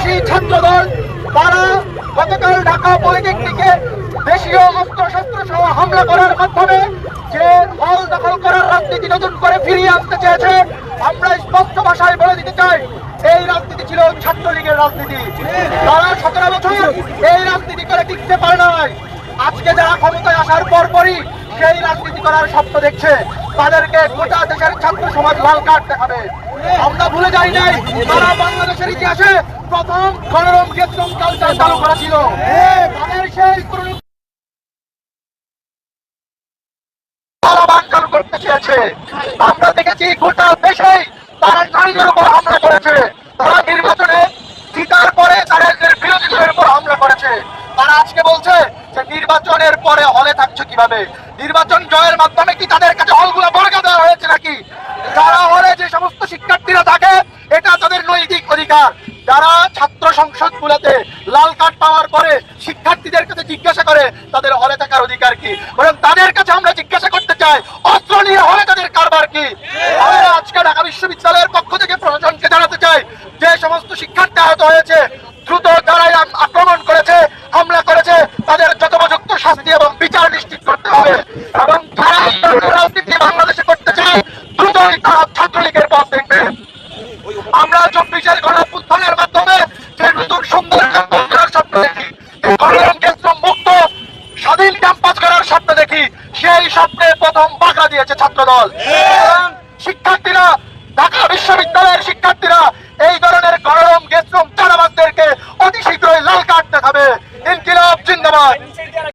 সন্ত্রাসী ছাত্রদল তারা গতকাল ঢাকা পলিটেকনিকে দেশীয় অস্ত্রশস্ত্র সহ হামলা করার মাধ্যমে যে হল দখল করার রাজনীতি নতুন করে ফিরিয়ে আনতে চেয়েছে, আমরা স্পষ্ট ভাষায় বলে দিতে চাই এই রাজনীতি ছিল ছাত্রলীগের রাজনীতি। তারা 17 বছর এই রাজনীতি করে টিকতে পারে নাই। আজকে যারা ক্ষমতায় আসার পরপরই সেই রাজনীতি করার স্বপ্ন দেখছে, তাদেরকে গোটা দেশের ছাত্র সমাজ লাল কার্ড দেখাবে। আমরা ভুলে যাই নাই তারা বাংলাদেশের ইতিহাসে প্রথম গণরম গেটরম কালচার চালু করেছিল। তাদের সেই করতে চেয়েছে। আমরা দেখেছি গোটা দেশে তারা নারীদের উপর হামলা করেছে। তারা নির্বাচনে জিতার পরে তারা বিরোধীদের উপর হামলা করেছে। তারা আজকে বলছে যে নির্বাচনের পরে হলে থাকছে কিভাবে? নির্বাচন জয়ের মাধ্যমে কি তাদের কাছে হলগুলো বর্গা দেওয়া হয়েছে নাকি? যারা হলে যে সমস্ত শিক্ষার্থীরা থাকে এটা তাদের নৈতিক অধিকার। যারা ছাত্র সংসদ গুলোতে লাল কার্ড পাওয়ার পরে শিক্ষার্থীদের কাছে জিজ্ঞাসা করে তাদের হলে থাকার অধিকার কি, বরং তাদের কাছে আমরা জিজ্ঞাসা করতে চাই অস্ত্র নিয়ে হলে তাদের কারবার কি? আমরা আজকে ঢাকা বিশ্ববিদ্যালয়ের পক্ষ থেকে প্রশাসনকে জানাতে চাই যে সমস্ত শিক্ষার্থী আহত হয়েছে, দ্রুত যারাই আক্রমণ করেছে, হামলা করেছে, তাদের যথোপযুক্ত শাস্তি এবং বিচার নিশ্চিত করতে হবে। এবং যারা রাজনীতি বাংলাদেশে করতে চায় দ্রুতই তারা ছাত্রলীগের পথ দেখবে। আমরা 24-এর গণঅভ্যুত্থানের মাধ্যমে যে নতুন সুন্দর ক্যাম্পাস করার স্বপ্ন দেখি, গণরম কেন্দ্র মুক্ত স্বাধীন ক্যাম্পাস করার স্বপ্ন দেখি, সেই স্বপ্নে প্রথম বাধা দিয়েছে ছাত্রদল। শিক্ষার্থীরা, ঢাকা বিশ্ববিদ্যালয়ের শিক্ষার্থীরা এই ধরনের গণরম গেস্টরুম চাঁদাবাজদেরকে অতি শীঘ্রই লাল কার্ড দেখাবে। ইনকিলাব জিন্দাবাদ।